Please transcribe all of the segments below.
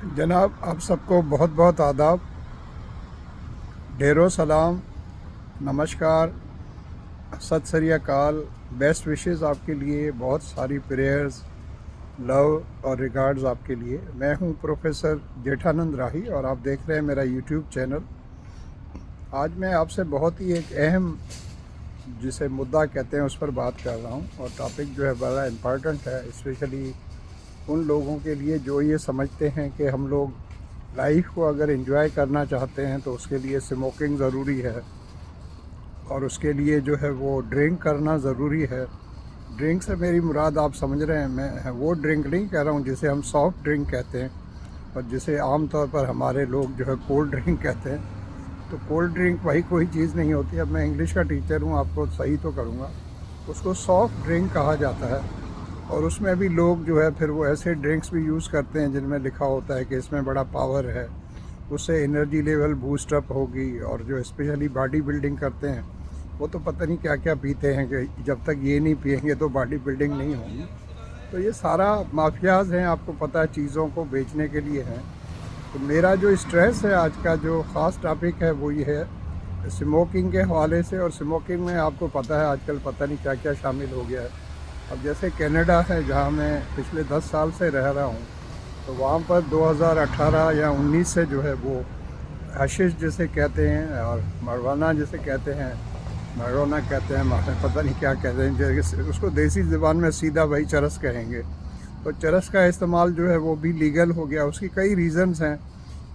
जनाब, आप सबको बहुत बहुत आदाब, ढेरों सलाम, नमस्कार, सत श्री अकाल, बेस्ट विशेस आपके लिए, बहुत सारी प्रेयर्स, लव और रिगार्ड्स आपके लिए। मैं हूं प्रोफेसर जेठानंद राही और आप देख रहे हैं मेरा यूट्यूब चैनल। आज मैं आपसे बहुत ही एक अहम जिसे मुद्दा कहते हैं उस पर बात कर रहा हूं और टॉपिक जो है बड़ा इम्पॉर्टेंट है, स्पेशली उन लोगों के लिए जो ये समझते हैं कि हम लोग लाइफ को अगर एंजॉय करना चाहते हैं तो उसके लिए स्मोकिंग ज़रूरी है और उसके लिए जो है वो ड्रिंक करना ज़रूरी है। ड्रिंक से मेरी मुराद आप समझ रहे हैं, मैं वो ड्रिंक नहीं कह रहा हूँ जिसे हम सॉफ्ट ड्रिंक कहते हैं और जिसे आम तौर पर हमारे लोग जो है कोल्ड ड्रिंक कहते हैं। तो कोल्ड ड्रिंक वही कोई चीज़ नहीं होती। अब मैं इंग्लिश का टीचर हूँ, आपको सही तो करूँगा। उसको सॉफ्ट ड्रिंक कहा जाता है और उसमें भी लोग जो है फिर वो ऐसे ड्रिंक्स भी यूज़ करते हैं जिनमें लिखा होता है कि इसमें बड़ा पावर है, उससे एनर्जी लेवल बूस्टअप होगी, और जो स्पेशली बॉडी बिल्डिंग करते हैं वो तो पता नहीं क्या क्या पीते हैं कि जब तक ये नहीं पिएंगे तो बॉडी बिल्डिंग नहीं होगी। तो ये सारा माफियाज हैं, आपको पता है, चीज़ों को बेचने के लिए हैं। तो मेरा जो स्ट्रेस है, आज का जो ख़ास टॉपिक है वो ये है स्मोकिंग के हवाले से। और स्मोकिंग में आपको पता है आजकल पता नहीं क्या क्या शामिल हो गया है। अब जैसे कनाडा है जहाँ मैं पिछले 10 साल से रह रहा हूँ, तो वहाँ पर 2018 या 19 से जो है वो हशीश जिसे कहते हैं और मरवाना जिसे कहते हैं, मरोना कहते हैं, पता नहीं क्या कहते हैं, जैसे उसको देसी ज़बान में सीधा वही चरस कहेंगे। तो चरस का इस्तेमाल जो है वो भी लीगल हो गया। उसकी कई रीज़न्स हैं,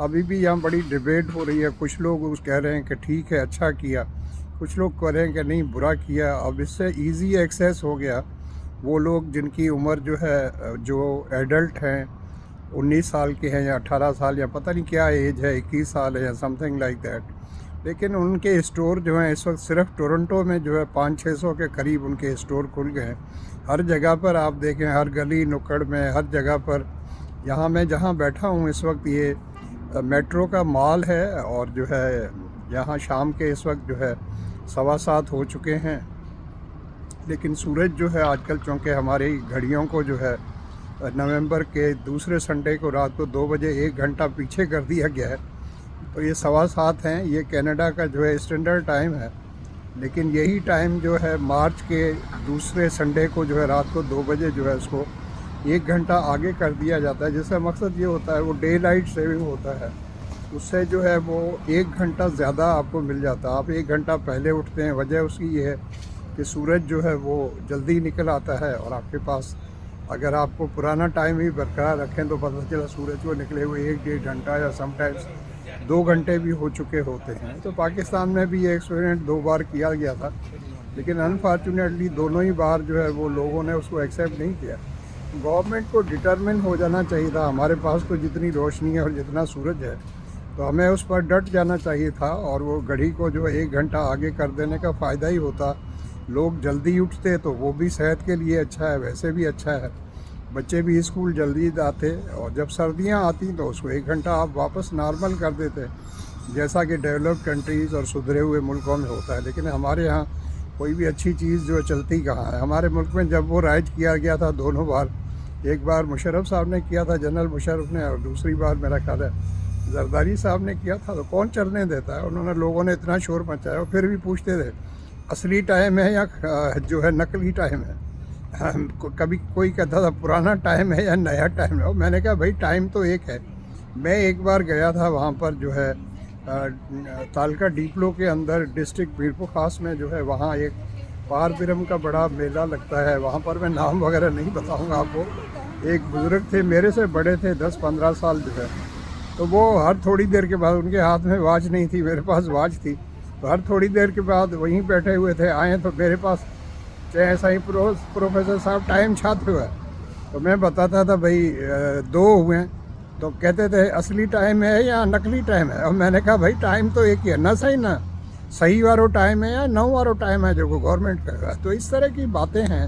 अभी भी यहाँ बड़ी डिबेट हो रही है। कुछ लोग उस कह रहे हैं कि ठीक है, अच्छा किया, कुछ लोग कह रहे हैं कि नहीं, बुरा किया। अब इससे ईज़ी एक्सेस हो गया। वो लोग जिनकी उम्र जो है, जो एडल्ट हैं, 19 साल के हैं या 18 साल या पता नहीं क्या एज है, 21 साल है या समथिंग लाइक दैट, लेकिन उनके स्टोर जो हैं इस वक्त सिर्फ टोरंटो में जो है 500-600 के करीब उनके स्टोर खुल गए हैं। हर जगह पर आप देखें, हर गली नुक्कड़ में, हर जगह पर। यहाँ मैं जहाँ बैठा हूँ इस वक्त ये मेट्रो का मॉल है और जो है यहाँ शाम के इस वक्त जो है 7:15 हो चुके हैं, लेकिन सूरज जो है आजकल, चूँकि हमारी घड़ियों को जो है नवंबर के दूसरे संडे को रात को 2 बजे 1 घंटा पीछे कर दिया गया है। तो ये 7:15 हैं, ये कनाडा का जो है स्टैंडर्ड टाइम है। लेकिन यही टाइम जो है मार्च के दूसरे संडे को जो है रात को 2 बजे जो है उसको 1 घंटा आगे कर दिया जाता है, जिसका मकसद ये होता है वो डे लाइट सेविंग होता है। उससे जो है वो 1 घंटा ज़्यादा आपको मिल जाता है। आप 1 घंटा पहले उठते हैं, वजह उसकी ये है कि सूरज जो है वो जल्दी निकल आता है और आपके पास, अगर आपको पुराना टाइम ही बरकरार रखें तो पता चला सूरज को निकले हुए 1-1.5 घंटा या समटाइम्स 2 घंटे भी हो चुके होते हैं। तो पाकिस्तान में भी ये एक्सपेरिमेंट 2 बार किया गया था, लेकिन अनफॉर्चुनेटली दोनों ही बार जो है वो लोगों ने उसको एक्सेप्ट नहीं किया। गवर्नमेंट को डिटरमिन हो जाना चाहिए था, हमारे पास तो जितनी रोशनी है और जितना सूरज है तो हमें उस पर डट जाना चाहिए था, और वो घड़ी को जो 1 घंटा आगे कर देने का फ़ायदा ही होता। लोग जल्दी उठते तो वो भी सेहत के लिए अच्छा है, वैसे भी अच्छा है। बच्चे भी स्कूल जल्दी जाते और जब सर्दियां आती तो उसको 1 घंटा आप वापस नॉर्मल कर देते, जैसा कि डेवलप्ड कंट्रीज़ और सुधरे हुए मुल्कों में होता है। लेकिन हमारे यहाँ कोई भी अच्छी चीज़ जो चलती कहाँ है। हमारे मुल्क में जब वो राइज किया गया था दोनों बार, एक बार मुशर्रफ साहब ने किया था, जनरल मुशर्रफ ने, और दूसरी बार मेरा ख्याल है जरदारी साहब ने किया था, तो कौन चलने देता है। उन्होंने, लोगों ने इतना शोर मचाया और फिर भी पूछते थे असली टाइम है या जो है नकली टाइम है। कभी कोई कहता था पुराना टाइम है या नया टाइम है। और मैंने कहा भाई टाइम तो एक है। मैं एक बार गया था वहाँ पर जो है तालका डिप्लो के अंदर डिस्ट्रिक्ट मीरपुर खास में जो है, वहाँ एक पार बिरम का बड़ा मेला लगता है। वहाँ पर मैं नाम वगैरह नहीं बताऊँगा आपको। एक बुज़ुर्ग थे, मेरे से बड़े थे 10-15 साल जो है, तो वो हर थोड़ी देर के बाद, उनके हाथ में वॉच नहीं थी, मेरे पास वॉच थी, तो हर थोड़ी देर के बाद वहीं बैठे हुए थे, आए तो मेरे पास चाहे सही प्रोफेसर साहब टाइम छात्र हुआ है। तो मैं बताता था भाई 2 हुए हैं, तो कहते थे असली टाइम है या नकली टाइम है। और मैंने कहा भाई टाइम तो एक ही है ना, सही वारो टाइम है या 9 वारो टाइम है जो गवर्नमेंट कर रहा है। तो इस तरह की बातें हैं।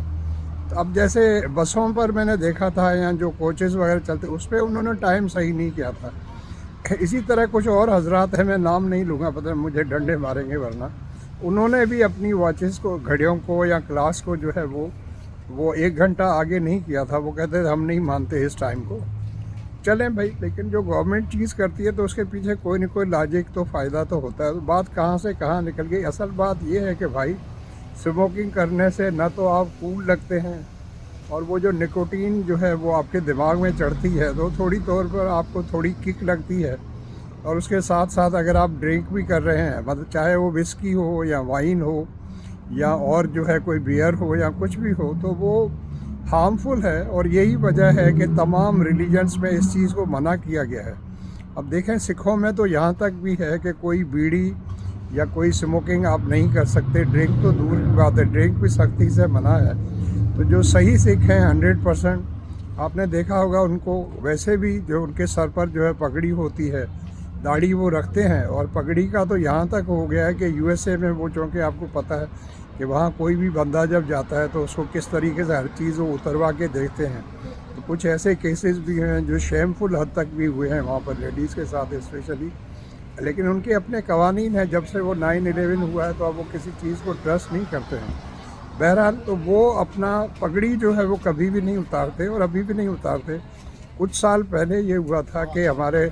तो अब जैसे बसों पर मैंने देखा था या जो कोचेज़ वगैरह चलते, उस पर उन्होंने टाइम सही नहीं किया था। इसी तरह कुछ और हजरात हैं, मैं नाम नहीं लूँगा, पता मुझे डंडे मारेंगे वरना। उन्होंने भी अपनी वॉचेस को, घड़ियों को या क्लास को जो है वो 1 घंटा आगे नहीं किया था। वो कहते थे हम नहीं मानते इस टाइम को। चलें भाई, लेकिन जो गवर्नमेंट चीज़ करती है तो उसके पीछे कोई न कोई लॉजिक तो फ़ायदा तो होता है। तो बात कहाँ से कहाँ निकल गई। असल बात ये है कि भाई स्मोकिंग करने से ना तो आप कूल लगते हैं, और वो जो निकोटीन जो है वो आपके दिमाग में चढ़ती है तो थोड़ी तौर पर आपको थोड़ी किक लगती है। और उसके साथ साथ अगर आप ड्रिंक भी कर रहे हैं, मतलब चाहे वो विस्की हो या वाइन हो या और जो है कोई बियर हो या कुछ भी हो, तो वो हार्मफुल है। और यही वजह है कि तमाम रिलीजन्स में इस चीज़ को मना किया गया है। अब देखें, सिखों में तो यहाँ तक भी है कि कोई बीड़ी या कोई स्मोकिंग आप नहीं कर सकते। ड्रिंक तो दूर की बात है, ड्रिंक भी सख्ती से मना है। तो जो सही सिख हैं 100%, आपने देखा होगा उनको वैसे भी जो उनके सर पर जो है पगड़ी होती है, दाढ़ी वो रखते हैं। और पगड़ी का तो यहाँ तक हो गया है कि यूएसए में वो, चूँकि आपको पता है कि वहाँ कोई भी बंदा जब जाता है तो उसको किस तरीके से हर चीज़ वो उतरवा के देखते हैं। तो कुछ ऐसे केसेस भी हैं जो शेमफुल हद तक भी हुए हैं वहाँ पर लेडीज़ के साथ स्पेशली। लेकिन उनके अपने कवानीन हैं। जब से वो 9/11 हुआ है तो अब वो किसी चीज़ को ट्रस्ट नहीं करते हैं। बहरहाल, तो वो अपना पगड़ी जो है वो कभी भी नहीं उतारते और अभी भी नहीं उतारते। कुछ साल पहले ये हुआ था कि हमारे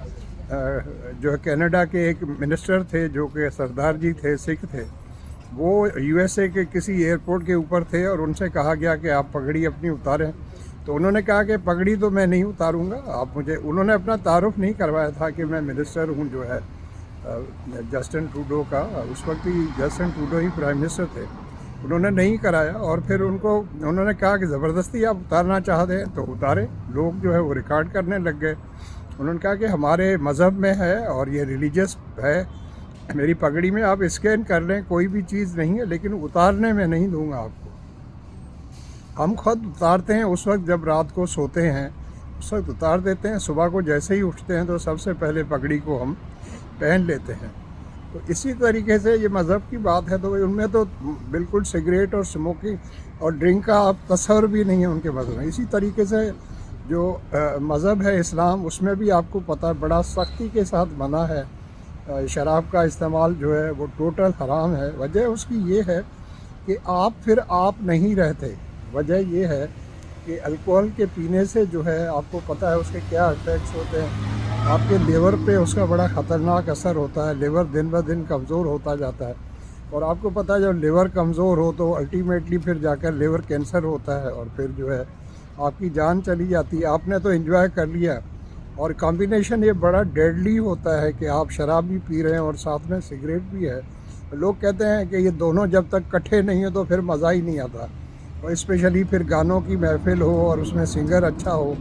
जो है कनाडा के एक मिनिस्टर थे जो कि सरदार जी थे, सिख थे। वो यूएसए के किसी एयरपोर्ट के ऊपर थे और उनसे कहा गया कि आप पगड़ी अपनी उतारें। तो उन्होंने कहा कि पगड़ी तो मैं नहीं उतारूंगा, आप मुझे, उन्होंने अपना तारुफ नहीं करवाया था कि मैं मिनिस्टर हूँ जो है जस्टिन ट्रूडो का। उस वक्त ही जस्टिन ट्रूडो ही प्राइम मिनिस्टर थे। उन्होंने नहीं कराया और फिर उन्होंने कहा कि ज़बरदस्ती आप उतारना चाहते हैं तो उतारें। लोग जो है वो रिकॉर्ड करने लग गए। उन्होंने कहा कि हमारे मज़हब में है और ये रिलीजियस है, मेरी पगड़ी में आप स्कैन कर लें, कोई भी चीज़ नहीं है, लेकिन उतारने में नहीं दूंगा आपको। हम खुद उतारते हैं उस वक्त जब रात को सोते हैं, उस वक्त उतार देते हैं। सुबह को जैसे ही उठते हैं तो सबसे पहले पगड़ी को हम पहन लेते हैं। तो इसी तरीके से ये मज़हब की बात है, तो उनमें तो बिल्कुल सिगरेट और स्मोकिंग और ड्रिंक का आप तस्वर भी नहीं है उनके मज़हब में। इसी तरीके से जो मज़हब है इस्लाम, उसमें भी आपको पता है बड़ा सख्ती के साथ मना है। शराब का इस्तेमाल जो है वो टोटल हराम है। वजह उसकी ये है कि आप नहीं रहते। वजह ये है कि अल्कोहल के पीने से जो है आपको पता है उसके क्या इफ़ेक्ट्स होते हैं। आपके लिवर पे उसका बड़ा ख़तरनाक असर होता है। लिवर दिन ब दिन कमज़ोर होता जाता है। और आपको पता है जब लिवर कमज़ोर हो तो अल्टीमेटली फिर जाकर लिवर कैंसर होता है और फिर जो है आपकी जान चली जाती है। आपने तो एंजॉय कर लिया, और कॉम्बिनेशन ये बड़ा डेडली होता है कि आप शराब भी पी रहे हैं और साथ में सिगरेट भी है। लोग कहते हैं कि ये दोनों जब तक इकट्ठे नहीं हो तो फिर मज़ा ही नहीं आता। और स्पेशली फिर गानों की महफिल हो और उसमें सिंगर अच्छा हो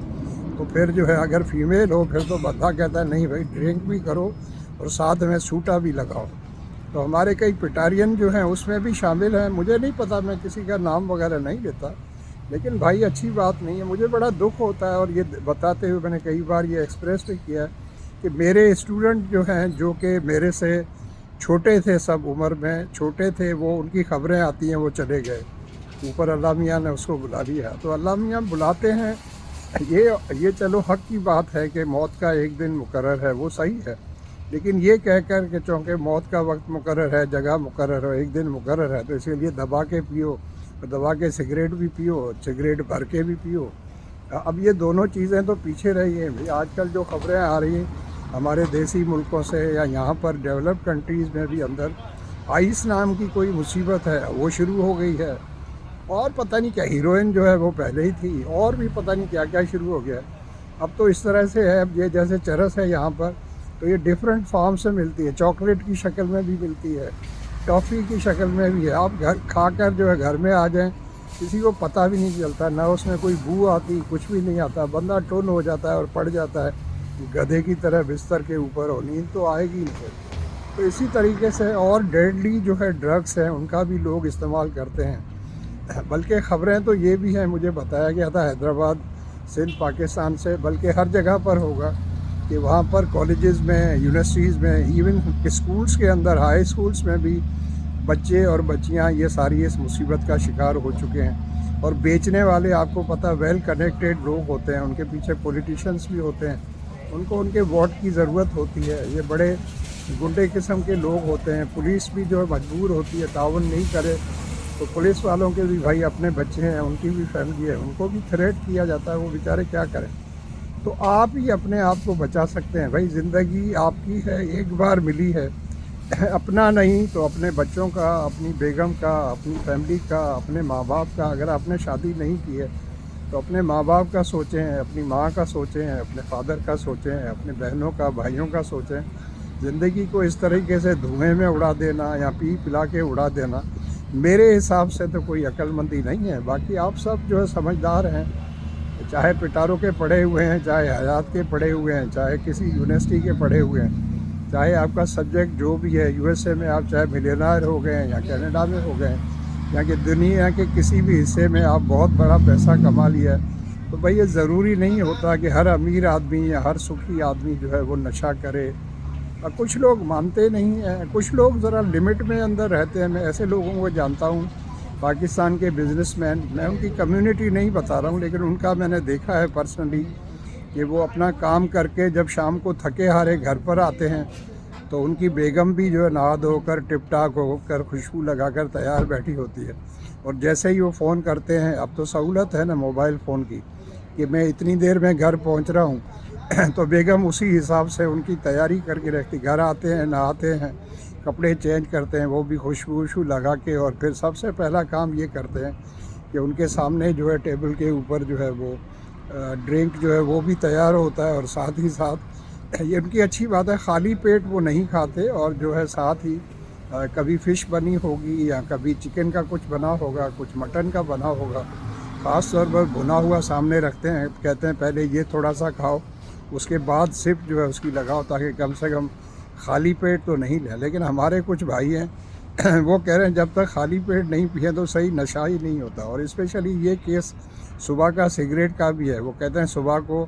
तो फिर जो है, अगर फीमेल हो फिर तो बंदा कहता है नहीं भाई, ड्रिंक भी करो और साथ में सूटा भी लगाओ। तो हमारे कई पिटारियन जो हैं उसमें भी शामिल हैं। मुझे नहीं पता, मैं किसी का नाम वगैरह नहीं लेता, लेकिन भाई अच्छी बात नहीं है। मुझे बड़ा दुख होता है और ये बताते हुए मैंने कई बार ये एक्सप्रेस भी किया है कि मेरे स्टूडेंट जो हैं, जो कि मेरे से छोटे थे, सब उम्र में छोटे थे, वो उनकी खबरें आती हैं वो चले गए, ऊपर अल्लाह मियाँ ने उसको बुला लिया। तो अल्लाह मियाँ बुलाते हैं, ये चलो हक़ की बात है कि मौत का एक दिन मुकर्रर है, वो सही है। लेकिन ये कहकर कि चूँकि मौत का वक्त मुकर्रर है, जगह मुकर्रर है, एक दिन मुकर्रर है, तो इसीलिए दबा के पियो, दबा के सिगरेट भी पियो, सिगरेट भर के भी पियो। अब ये दोनों चीज़ें तो पीछे रही हैं भाई। आजकल जो खबरें आ रही हैं हमारे देसी मुल्कों से या यहाँ पर डेवलप्ड कंट्रीज़ में भी अंदर आइस नाम की कोई मुसीबत है, वो शुरू हो गई है। और पता नहीं क्या, हीरोइन जो है वो पहले ही थी, और भी पता नहीं क्या क्या शुरू हो गया। अब तो इस तरह से है, अब ये जैसे चरस है यहाँ पर, तो ये डिफरेंट फॉर्म से मिलती है। चॉकलेट की शक्ल में भी मिलती है, टॉफ़ी की शक्ल में भी है। आप घर खाकर जो है घर में आ जाएं, किसी को पता भी नहीं चलता, ना उसमें कोई बू आती, कुछ भी नहीं आता। बंदा टोन हो जाता है और पड़ जाता है गधे की तरह बिस्तर के ऊपर, और नींद तो आएगी नहीं। तो इसी तरीके से और डेडली जो है ड्रग्स हैं उनका भी लोग इस्तेमाल करते हैं। बल्कि ख़बरें तो ये भी हैं, मुझे बताया गया था हैदराबाद, सिंध, पाकिस्तान से, बल्कि हर जगह पर होगा कि वहाँ पर कॉलेजेस में, यूनिवर्सिटीज़ में, इवन स्कूल्स के अंदर, हाई स्कूल्स में भी बच्चे और बच्चियाँ ये सारी इस मुसीबत का शिकार हो चुके हैं। और बेचने वाले आपको पता वेल कनेक्टेड लोग होते हैं, उनके पीछे पॉलिटिशियंस भी होते हैं, उनको उनके वोट की ज़रूरत होती है। ये बड़े गुंडे किस्म के लोग होते हैं। पुलिस भी जो है मजबूर होती है, ताउन नहीं करे तो पुलिस वालों के भी भाई अपने बच्चे हैं, उनकी भी फैमिली है, उनको भी थ्रेट किया जाता है, वो बेचारे क्या करें। تو آپ ہی اپنے آپ کو بچا سکتے ہیں. بھائی زندگی آپ کی ہے، ایک بار ملی ہے. اپنا نہیں تو اپنے بچوں کا، اپنی بیگم کا، اپنی فیملی کا، اپنے ماں باپ کا. اگر آپ نے شادی نہیں کی ہے تو اپنے ماں باپ کا سوچیں، اپنی ماں کا سوچیں، اپنے فادر کا سوچیں، اپنے بہنوں کا، بھائیوں کا سوچیں. زندگی کو اس طریقے سے دھوئیں میں اڑا دینا یا پی پلا کے اڑا دینا میرے حساب سے تو کوئی عقل مندی نہیں ہے. باقی آپ سب جو ہے سمجھدار ہیں، چاہے پٹاروں کے پڑھے ہوئے ہیں، چاہے حیات کے پڑھے ہوئے ہیں، چاہے کسی یونیورسٹی کے پڑھے ہوئے ہیں، چاہے آپ کا سبجیکٹ جو بھی ہے. یو ایس اے میں آپ چاہے ملینئر ہو گئے ہیں یا کینیڈا میں ہو گئے ہیں یا کہ دنیا کے کسی بھی حصے میں آپ بہت بڑا پیسہ کما لیا ہے، تو بھئی یہ ضروری نہیں ہوتا کہ ہر امیر آدمی یا ہر سکھی آدمی جو ہے وہ نشہ کرے. اور کچھ لوگ مانتے نہیں ہیں، کچھ لوگ ذرا لمٹ میں اندر رہتے ہیں. میں ایسے لوگوں کو جانتا ہوں پاکستان کے بزنس مین، میں ان کی کمیونٹی نہیں بتا رہا ہوں، لیکن ان کا میں نے دیکھا ہے پرسنلی کہ وہ اپنا کام کر کے جب شام کو تھکے ہارے گھر پر آتے ہیں تو ان کی بیگم بھی جو ہے نہا دھو کر ٹپ ٹاپ ہو کر خوشبو لگا کر تیار بیٹھی ہوتی ہے. اور جیسے ہی وہ فون کرتے ہیں، اب تو سہولت ہے نا موبائل فون کی، کہ میں اتنی دیر میں گھر پہنچ رہا ہوں تو بیگم اسی حساب سے ان کی تیاری کر کے رکھتی. گھر آتے ہیں، نہاتے ہیں، کپڑے چینج کرتے ہیں، وہ بھی خوشبو لگا کے، اور پھر سب سے پہلا کام یہ کرتے ہیں کہ ان کے سامنے جو ہے ٹیبل کے اوپر جو ہے وہ ڈرنک جو ہے وہ بھی تیار ہوتا ہے. اور ساتھ ہی ساتھ یہ ان کی اچھی بات ہے، خالی پیٹ وہ نہیں کھاتے، اور جو ہے ساتھ ہی کبھی فش بنی ہوگی یا کبھی چکن کا کچھ بنا ہوگا، کچھ مٹن کا بنا ہوگا، خاص طور پر بھنا ہوا سامنے رکھتے ہیں. کہتے ہیں پہلے یہ تھوڑا سا کھاؤ، اس کے بعد سپ جو ہے اس کی لگاؤ، تاکہ کم سے کم خالی پیٹ تو نہیں لیں. لیکن ہمارے کچھ بھائی ہیں وہ کہہ رہے ہیں جب تک خالی پیٹ نہیں پئیں تو صحیح نشہ ہی نہیں ہوتا. اور اسپیشلی یہ کیس صبح کا سگریٹ کا بھی ہے. وہ کہتے ہیں صبح کو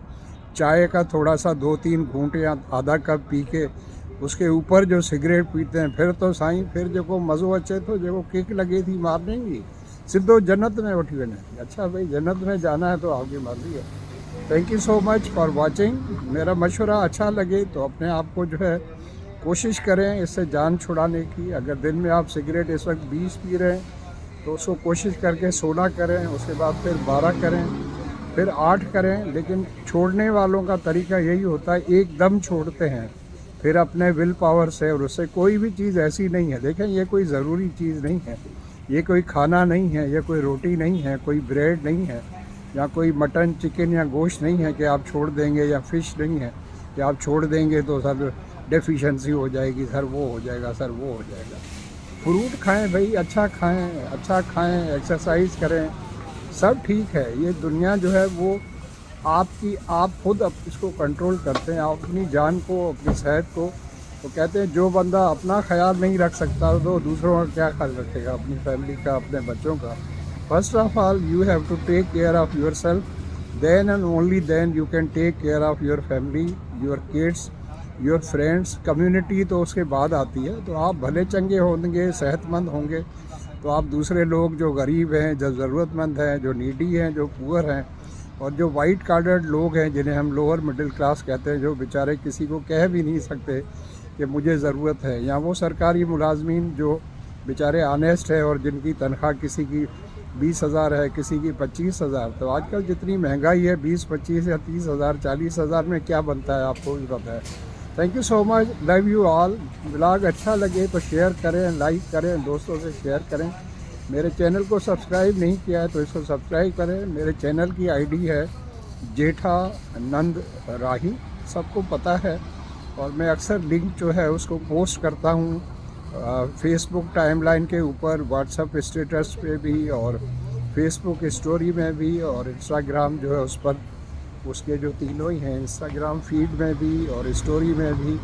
چائے کا تھوڑا سا 2-3 گھونٹ یا آدھا کپ پی کے اس کے اوپر جو سگریٹ پیتے ہیں، پھر تو سائیں پھر جو کو مزو اچے تو جو کک لگی تھی مارنے کی سدھو جنت میں اٹھی ہوئے. اچھا بھائی جنت میں جانا ہے تو آپ کی مرضی ہے. Thank you so much for watching. میرا مشورہ اچھا لگے تو اپنے آپ کو جو ہے کوشش کریں اس سے جان چھڑانے کی. اگر دن میں آپ سگریٹ اس وقت 20 پی رہے ہیں تو اس کو کوشش کر کے 16 کریں، اس کے بعد پھر 12 کریں، پھر 8 کریں. لیکن چھوڑنے والوں کا طریقہ یہی ہوتا ہے، ایک دم چھوڑتے ہیں، پھر اپنے ول پاور سے. اور اس سے کوئی بھی چیز ایسی نہیں ہے، دیکھیں یہ کوئی ضروری چیز نہیں ہے، یہ کوئی کھانا نہیں ہے، یہ کوئی روٹی نہیں ہے، کوئی بریڈ نہیں ہے، یا کوئی مٹن چکن یا گوشت نہیں ہے کہ آپ چھوڑ دیں گے، یا فش نہیں ہے کہ آپ چھوڑ دیں گے تو سر ڈیفیشنسی ہو جائے گی، سر وہ ہو جائے گا، سر وہ ہو جائے گا. فروٹ کھائیں بھائی، اچھا کھائیں، ایکسرسائز کریں، سب ٹھیک ہے. یہ دنیا جو ہے وہ آپ خود اس کو کنٹرول کرتے ہیں، آپ اپنی جان کو، اپنی صحت کو. تو کہتے ہیں جو بندہ اپنا خیال نہیں رکھ سکتا تو دوسروں کا کیا خیال رکھے گا، اپنی فیملی کا، اپنے بچوں کا. First of all you have to take care of yourself, then and only then you can take care of your family, your kids, your friends. Community تو اس کے بعد آتی ہے. تو آپ بھلے چنگے ہوں گے، صحت مند ہوں گے، تو آپ دوسرے لوگ جو غریب ہیں، جو ضرورت مند ہیں، جو نیڈی ہیں، جو پور ہیں، اور جو وائٹ کارڈڈ لوگ ہیں جنہیں ہم لوور مڈل کلاس کہتے ہیں، جو بیچارے کسی کو کہہ بھی نہیں سکتے کہ مجھے ضرورت ہے، یا وہ سرکاری ملازمین جو بیچارے آنیسٹ ہے اور جن کی تنخواہ کسی کی 20,000 ہے، کسی کی 25,000. تو آج کل جتنی مہنگائی ہے 20, 25 یا 30,000, 40,000 میں کیا بنتا ہے آپ کو بھی پتہ ہے. Thank you so much, love you all. Blog اچھا لگے تو شیئر کریں، لائک کریں، دوستوں سے شیئر کریں. میرے چینل کو سبسکرائب نہیں کیا ہے تو اس کو سبسکرائب کریں. میرے چینل کی ID ہے جیٹھا نند راہی، سب کو پتہ ہے. اور میں اکثر لنک جو ہے اس کو پوسٹ کرتا ہوں فیس بک ٹائم لائن کے اوپر، واٹس ایپ اسٹیٹس پہ بھی، اور فیس بک اسٹوری میں بھی، اور انسٹاگرام جو ہے اس پر اس کے جو تینوں ہی ہیں، انسٹاگرام فیڈ میں بھی اور اسٹوری میں بھی،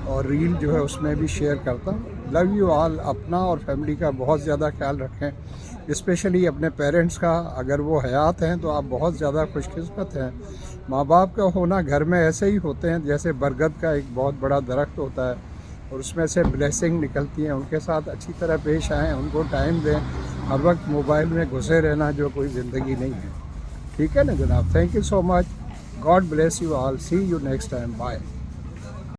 اور ریل جو ہے اس میں بھی شیئر کرتا ہوں. Love you all. اپنا اور فیملی کا بہت زیادہ خیال رکھیں، اسپیشلی اپنے پیرنٹس کا. اگر وہ حیات ہیں تو آپ بہت زیادہ خوش قسمت ہیں. ماں باپ کا ہونا گھر میں ایسے ہی ہوتے ہیں جیسے برگد کا ایک بہت بڑا درخت ہوتا ہے اور اس میں سے بلیسنگ نکلتی ہیں. ان کے ساتھ اچھی طرح پیش آئیں، ان کو ٹائم دیں. ہر وقت موبائل میں گھسے رہنا جو کوئی زندگی نہیں ہے. ٹھیک ہے نا جناب. Thank you so much. God bless you all. See you next time. Bye.